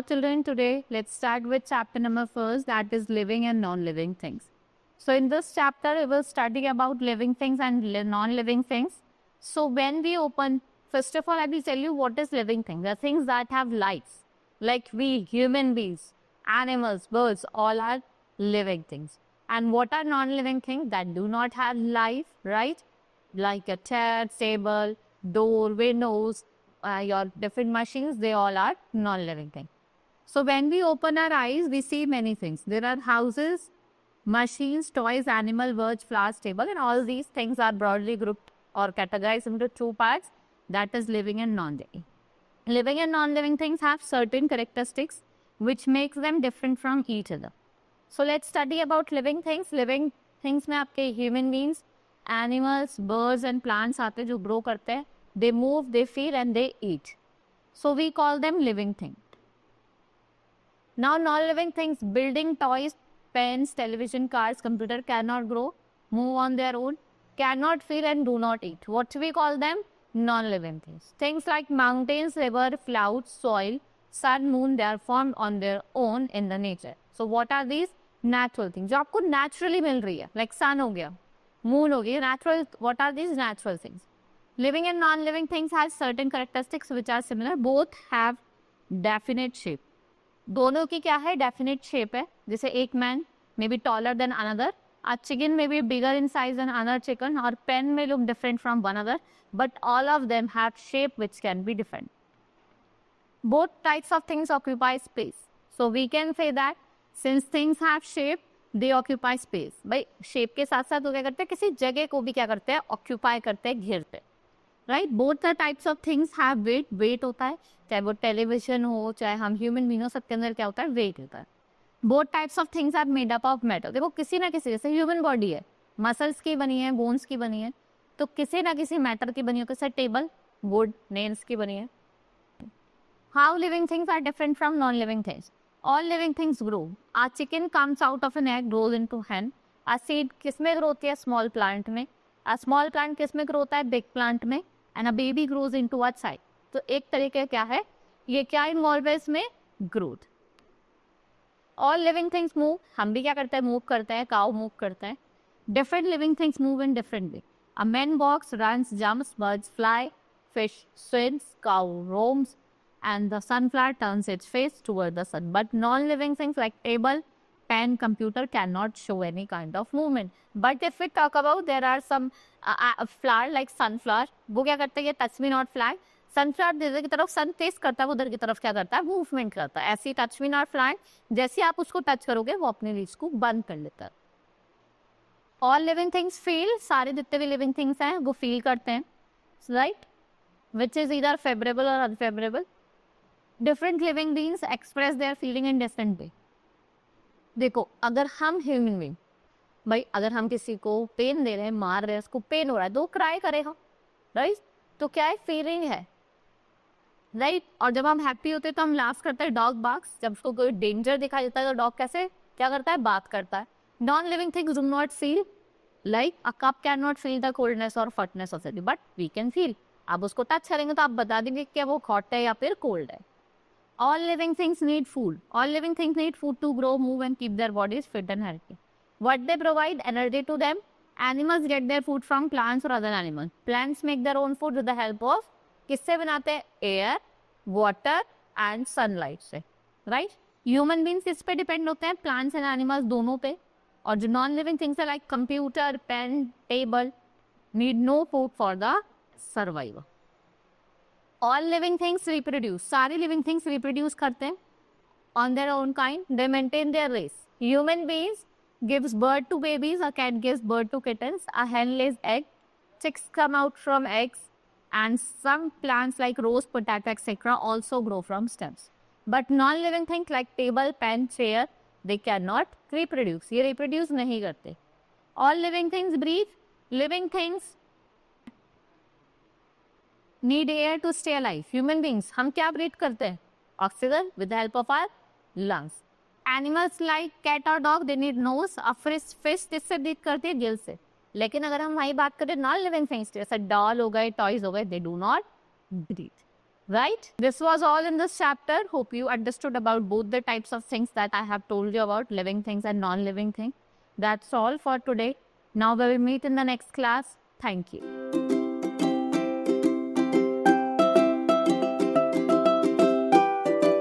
Now children, today let's start with chapter number first, that is living and non-living things. So in this chapter we will study about living things and non-living things. So when we open, first of all I will tell you what is living thing. The things that have lives, like we, human beings, animals, birds, all are living things. And what are non-living things? That do not have life, right? Like a chair, table, door, windows, your different machines, they all are non-living things. So when we open our eyes, we see many things. There are houses, machines, toys, animal, birds, flowers, table, and all these things are broadly grouped or categorized into two parts, that is living and non-living. Living and non-living things have certain characteristics which makes them different from each other. So let's study about living things. Living things में आपके human beings, animals, birds and plants आते हैं जो grow करते हैं. They move, they feed and they eat. So we call them living things. Now non-living things, building, toys, pens, television, cars, computer cannot grow, move on their own, cannot feel and do not eat. What we call them? Non-living things. Things like mountains, river, clouds, soil, sun, moon, they are formed on their own in the nature. So what are these? Natural things. जो आपको naturally मिल रही है, like sun हो गया, moon हो गई, natural. What are these natural things? Living and non-living things has certain characteristics which are similar. Both have definite shape. दोनों की क्या है? Definite shape है. जैसे एक man may be taller than another. A chicken may be bigger in size than another chicken, or pen may look different from one another, but all of them have shape which can be different. Both types of things occupy space. So we can say that since things have shape, they occupy space. भाई shape के साथ साथ वो क्या करते हैं? किसी जगह को भी क्या करते हैं? Occupy करते हैं, घेरते हैं. Right? Both the types of things have weight. Weight होता है, चाहे वो television हो, चाहे हम human being हो, सबके अंदर क्या होता है? Weight होता है. Both types of things are made up of metal. देखो किसी ना किसी, जैसे ह्यूमन बॉडी है, मसल्स की बनी है, बोन्स की बनी है, तो किसी ना किसी मैटर की बनी है. जैसे टेबल, वुड, नेल्स की बनी है. How living things are different from non-living things? All living things grow. A chicken comes out of an egg, grows into hen. A seed किस में ग्रो होती है? स्मॉल प्लांट में. A small plant किस में ग्रो होता है? Big plant में. And a baby grows into a child. तो एक तरीके क्या है? ये क्या इन्वॉल्व है इसमें? Growth. All living things move. हम भी क्या करते हैं? मूव करते हैं. काउ मूव करते हैं. Different living things move in different way. A man walks, runs, jumps, birds fly, fish swims, cow roams, and the sunflower turns its face toward the sun. But non-living things like table, pen, computer cannot show any kind of movement. But if we talk about, there are some flower like sunflower. वो क्या करते हैं? ये touch me not flag. Sunflower इधर की तरफ सन face करता है, उधर की तरफ क्या करता है? मूवमेंट करता है. ऐसी टच मी नॉट फ्लाई, जैसे आप उसको टच करोगे वो अपने रीच को बंद कर लेता है. All living things feel. सारे जितने भी लिविंग थिंग्स हैं वो फील करते हैं, राइट? विच इज इधर फेवरेबल और unfavourable. Different living beings express their feeling in different way. देखो अगर हम ह्यूमन बीइंग, भाई अगर हम किसी को पेन दे रहे हैं, मार रहे हैं, उसको पेन हो रहा है तो क्राई करेगा, राइट? तो क्या है? फीलिंग है, राइट? और जब हम हैप्पी होते हैं तो हम लाफ करते हैं. Dog barks. जब उसको कोई डेंजर दिखाई देता है तो डॉग कैसे क्या करता है? बात करता है. Non living things do not feel. Like a cup can not feel the coldness और hotness of it, but we can feel. आप उसको टच करेंगे तो आप बता देंगे कि वो हॉट है या फिर कोल्ड है. All living things need food. All living things need food to grow, move and keep their bodies fit and healthy. What they provide? Energy to them. Animals get their food from plants or other animals. Plants make their own food with the help of, किससे बनाते हैं? Air, water and sunlight से, right? Human beings इस पे depend होते हैं, plants and animals दोनों पे. और जो नॉन लिविंग थिंग्स है like computer, pen, table, need no food for the survival. All living things reproduce. सारे living things reproduce करते हैं on their own kind. They maintain their race. Human beings gives birth to babies, a cat gives birth to kittens, a hen lays egg, chicks come out from eggs, and some plants like rose, potato, etc. also grow from stems. But non-living things like table, pen, chair, they cannot reproduce. ये reproduce नहीं करते. All living things breathe. Living things need air to stay alive. Human beings, हम क्या breathe करते हैं? Oxygen with the help of our lungs. Animals like cat or dog, they need nose. A fish किससे breathe करते हैं? गिल से. लेकिन अगर हम वही बात करें नॉन लिविंग थिंग्स, जैसे डॉल हो गए, टॉयज हो गए, they do not breathe, Right? This was all in this chapter. Hope you understood about both the types of things that I have told you about, living things and non-living things. That's all for today. Now we will meet in the next class. Thank you.